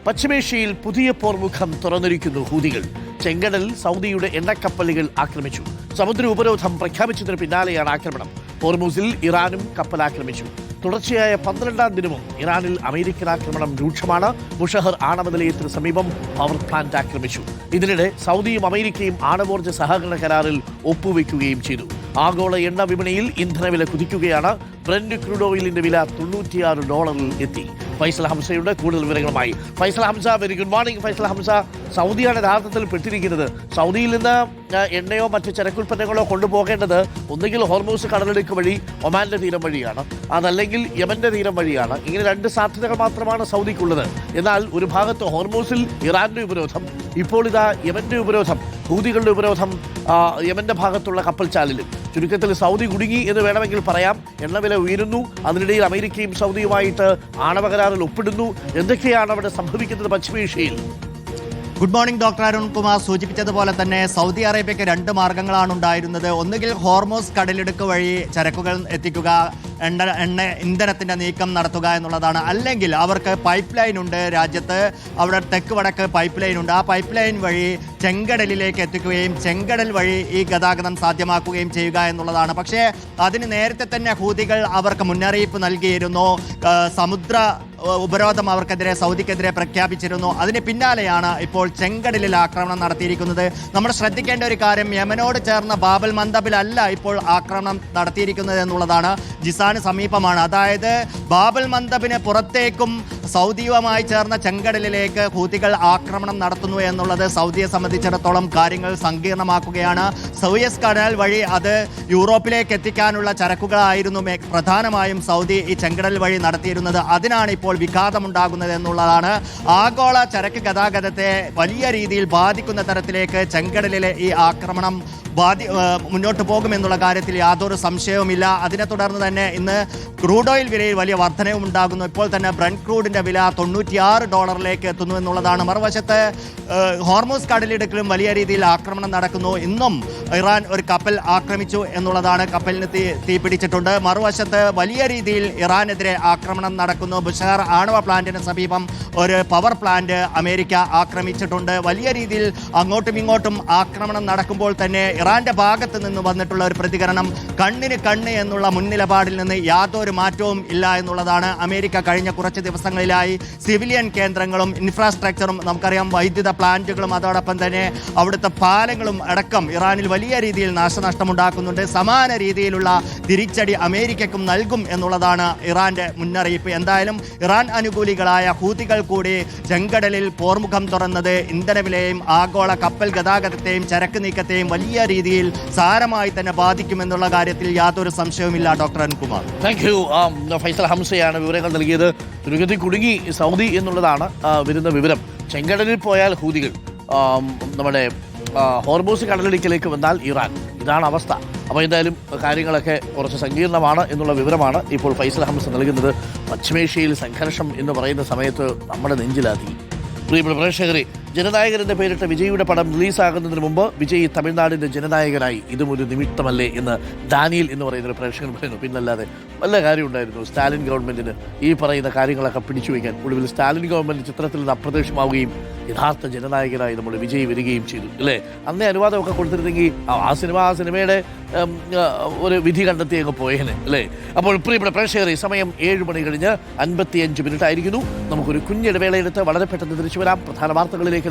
പശ്ചിമേഷ്യയിൽ പുതിയ പോർമുഖം തുറന്നിരിക്കുന്നു ഹൂതികൾ. ചെങ്കടലിൽ സൗദിയുടെ എണ്ണക്കപ്പലുകൾ ആക്രമിച്ചു. സമുദ്ര ഉപരോധം പ്രഖ്യാപിച്ചതിന് പിന്നാലെയാണ് ആക്രമണം. ഹോർമൂസിൽ ഇറാനും കപ്പൽ ആക്രമിച്ചു. തുടർച്ചയായ 12ാം ദിനവും ഇറാനിൽ അമേരിക്കൻ ആക്രമണം രൂക്ഷമാണ്. മുഷഹർ ആണവ നിലയത്തിന് സമീപം പവർ പ്ലാന്റ് ആക്രമിച്ചു. ഇതിനിടെ സൗദിയും അമേരിക്കയും ആണവോർജ്ജ സഹകരണ കരാറിൽ ഒപ്പുവെക്കുകയും ചെയ്തു. ആഗോള എണ്ണ വിപണിയിൽ ഇന്ധനവില കുതിക്കുകയാണ്. ബ്രന്റ് ക്രൂഡ് ഓയിലിന്റെ വില $96 എത്തി. ഫൈസൽ ഹംസയുടെ കൂടുതൽ വിവരങ്ങളുമായി. Faisal Hamza, very good morning. Faisal Hamza, സൗദിയാണ് യഥാർത്ഥത്തിൽ പെട്ടിരിക്കുന്നത്. സൗദിയിൽ നിന്ന് എണ്ണയോ മറ്റ് ചരക്കുൽപ്പന്നങ്ങളോ കൊണ്ടുപോകേണ്ടത് ഒന്നുകിൽ ഹോർമൂസ് കടലിടുക്ക് വഴി ഒമാന്റെ തീരം വഴിയാണ്, അതല്ലെങ്കിൽ യമന്റെ തീരം വഴിയാണ്. ഇങ്ങനെ രണ്ട് സാധ്യതകൾ മാത്രമാണ് സൗദിക്കുള്ളത്. എന്നാൽ ഒരു ഭാഗത്ത് ഹോർമൂസിൽ ഇറാന്റെ ഉപരോധം, ഇപ്പോൾ ഇതാ യമന്റെ ഉപരോധം, ഹൂതികളുടെ ഉപരോധം യമന്റെ ഭാഗത്തുള്ള കപ്പൽ ചാലിലും. ചുരുക്കത്തിൽ സൗദി കുടുങ്ങി എന്ന് വേണമെങ്കിൽ പറയാം. എണ്ണവില ഉയരുന്നു. അതിനിടയിൽ അമേരിക്കയും സൗദിയുമായിട്ട് ആണവ കരാറിൽ ഒപ്പിടുന്നു. എന്തൊക്കെയാണ് അവിടെ സംഭവിക്കുന്നത് പശ്ചിമേഷ്യയിൽ? ഗുഡ് മോർണിംഗ് ഡോക്ടർ അരുൺകുമാർ സൂചിപ്പിച്ചതുപോലെ തന്നെ സൗദി അറേബ്യയ്ക്ക് രണ്ട് മാർഗങ്ങളാണ് ഉണ്ടായിരുന്നത്. ഒന്നുകിൽ ഹോർമോസ് കടലിടുക്ക് വഴി ചരക്കുകൾ എത്തിക്കുക, ഇന്ധനത്തിന്റെ നീക്കം നടത്തുക എന്നുള്ളതാണ്. അല്ലെങ്കിൽ അവർക്ക് പൈപ്പ് ലൈൻ ഉണ്ട് രാജ്യത്ത്. അവിടെ തെക്ക് വടക്ക് പൈപ്പ് ലൈൻ ഉണ്ട്. ആ പൈപ്പ് ലൈൻ വഴി ചെങ്കടലിലേക്ക് എത്തിക്കുകയും ചെങ്കടൽ വഴി ഈ ഗതാഗതം സാധ്യമാക്കുകയും ചെയ്യുക എന്നുള്ളതാണ്. പക്ഷേ അതിന് നേരത്തെ തന്നെ ഹൂതികൾ അവർക്ക് മുന്നറിയിപ്പ് നൽകിയിരുന്നു. സമുദ്ര ഉപരോധം അവർക്കെതിരെ, സൗദിക്കെതിരെ പ്രഖ്യാപിച്ചിരുന്നു. അതിന് പിന്നാലെയാണ് ഇപ്പോൾ ചെങ്കടലിൽ ആക്രമണം നടത്തിയിരിക്കുന്നത്. നമ്മൾ ശ്രദ്ധിക്കേണ്ട ഒരു കാര്യം, യമനോട് ചേർന്ന ബാബൽ മന്ദബിലല്ല ഇപ്പോൾ ആക്രമണം നടത്തിയിരിക്കുന്നത് എന്നുള്ളതാണ്. ജിസാന് സമീപമാണ്. അതായത് ബാബൽ മന്ദബിന് പുറത്തേക്കും സൗദിയുമായി ചേർന്ന ചെങ്കടലിലേക്ക് ഹൂതികൾ ആക്രമണം നടത്തുന്നു എന്നുള്ളത് സൗദിയെ സംബന്ധിച്ചിടത്തോളം കാര്യങ്ങൾ സങ്കീർണമാക്കുകയാണ്. സൂയസ് കനാൽ വഴി അത് യൂറോപ്പിലേക്ക് എത്തിക്കാനുള്ള ചരക്കുകളായിരുന്നു പ്രധാനമായും സൗദി ഈ ചെങ്കടൽ വഴി നടത്തിയിരുന്നത്. അതിനാണ് ഇപ്പോൾ വിഘാതമുണ്ടാകുന്നത് എന്നുള്ളതാണ്. ആഗോള ചരക്ക് ഗതാഗതത്തെ വലിയ രീതിയിൽ ബാധിക്കുന്ന തരത്തിലേക്ക് ചെങ്കടലിലെ ഈ ആക്രമണം മുന്നോട്ട് പോകുമെന്നുള്ള കാര്യത്തിൽ യാതൊരു സംശയവുമില്ല. അതിനെ തുടർന്ന് തന്നെ ഇന്ന് ക്രൂഡ് ഓയിൽ വിലയിൽ വലിയ വർധനവും ഉണ്ടാകുന്നു. ഇപ്പോൾ തന്നെ ബ്രന്റ് ക്രൂഡിന്റെ വില $96 എത്തുന്നു എന്നുള്ളതാണ്. മറുവശത്ത് ഹോർമൂസ് കടലിടുക്കിലും വലിയ രീതിയിൽ ആക്രമണം നടക്കുന്നു. ഇന്നും ഇറാൻ ഒരു കപ്പൽ ആക്രമിച്ചു എന്നുള്ളതാണ്. കപ്പലിന് തീ പിടിച്ചിട്ടുണ്ട്. മറുവശത്ത് വലിയ രീതിയിൽ ഇറാനെതിരെ ആക്രമണം നടക്കുന്നു. ബുഷഹർ ആണവ പ്ലാന്റിന് സമീപം ഒരു പവർ പ്ലാന്റ് അമേരിക്ക ആക്രമിച്ചിട്ടുണ്ട്. വലിയ രീതിയിൽ അങ്ങോട്ടും ഇങ്ങോട്ടും ആക്രമണം നടക്കുമ്പോൾ തന്നെ ഇറാന്റെ ഭാഗത്ത് നിന്ന് വന്നിട്ടുള്ള ഒരു പ്രതികരണം, കണ്ണിന് കണ്ണ് എന്നുള്ള മുൻനിലപാടിൽ നിന്ന് യാതൊരു മാറ്റവും ഇല്ല എന്നുള്ളതാണ്. അമേരിക്ക കഴിഞ്ഞ കുറച്ച് ദിവസങ്ങളിലായി സിവിലിയൻ കേന്ദ്രങ്ങളും ഇൻഫ്രാസ്ട്രക്ചറും, നമുക്കറിയാം വൈദ്യുത പ്ലാന്റുകളും അതോടൊപ്പം തന്നെ അവിടുത്തെ പാലങ്ങളും അടക്കം ഇറാനിൽ വലിയ രീതിയിൽ നാശനഷ്ടമുണ്ടാക്കുന്നുണ്ട്. സമാന രീതിയിലുള്ള തിരിച്ചടി അമേരിക്കയ്ക്കും നൽകും എന്നുള്ളതാണ് ഇറാന്റെ മുന്നറിയിപ്പ്. എന്തായാലും ഇറാൻ അനുകൂലികളായ ഹൂതികൾ കൂടി ചെങ്കടലിൽ പോർമുഖം തുറന്നത് ഇന്ധനവിലയെയും ആഗോള കപ്പൽ ഗതാഗതത്തെയും ചരക്ക് നീക്കത്തെയും വലിയ രീതിയിൽ സാരമായി തന്നെ ബാധിക്കുമെന്നുള്ള കാര്യത്തിൽ യാതൊരു സംശയവുമില്ല. Doctor Arunkumar, thank you. Faisal ഹംസയാണ് വിവരങ്ങൾ നൽകിയത്. ചുരുക്കത്തിൽ കുടുങ്ങി സൗദി എന്നുള്ളതാണ് വരുന്ന വിവരം. ചെങ്കടലിൽ പോയാൽ ഹൂതികൾ, നമ്മുടെ ഹോർമൂസ് കടലിടുക്കിലേക്ക് വന്നാൽ ഇറാൻ. ഇതാണ് അവസ്ഥ. അപ്പോൾ എന്തായാലും കാര്യങ്ങളൊക്കെ കുറച്ച് സങ്കീർണമാണ് എന്നുള്ള വിവരമാണ് ഇപ്പോൾ ഫൈസൽ ഹംസ നൽകുന്നത്. പശ്ചിമേഷ്യയിൽ സംഘർഷം എന്ന് പറയുന്ന സമയത്ത് നമ്മുടെ നെഞ്ചിലാതി. പ്രിയപ്പെട്ട പ്രേക്ഷകരെ, ജനനായകൻ എന്ന പേരിട്ട വിജയിയുടെ പടം റിലീസാകുന്നതിന് മുമ്പ് വിജയ് തമിഴ്നാടിൻ്റെ ജനനായകനായി ഇതും ഒരു നിമിത്തമല്ലേ എന്ന് ഡാനിയൽ എന്ന് പറയുന്നൊരു പ്രേക്ഷകൻ പറയുന്നു. പിന്നല്ലാതെ വല്ല കാര്യമുണ്ടായിരുന്നു സ്റ്റാലിൻ ഗവൺമെൻറ്റിന് ഈ പറയുന്ന കാര്യങ്ങളൊക്കെ പിടിച്ചു വയ്ക്കാൻ? ഒടുവിൽ സ്റ്റാലിൻ ഗവൺമെൻറ് ചിത്രത്തിൽ നിന്ന് അപ്രത്യക്ഷമാവുകയും യഥാർത്ഥ ജനനായകനായി നമ്മൾ വിജയ് വരികയും ചെയ്തു, അല്ലേ? അന്നേ അനുവാദമൊക്കെ കൊടുത്തിരുന്നെങ്കിൽ ആ സിനിമയുടെ ഒരു വിധി കണ്ടെത്തി അങ്ങ് പോയേനെ, അല്ലേ? അപ്പോൾ പ്രിയപ്പെട്ട പ്രേക്ഷകരെ, സമയം 7 മണി കഴിഞ്ഞ് 55 മിനിറ്റ് ആയിരിക്കുന്നു. നമുക്കൊരു കുഞ്ഞിടവേളയെടുത്ത് വളരെ പെട്ടെന്ന് തിരിച്ചു വരാം. പ്രധാന വാർത്തകളിലേക്ക്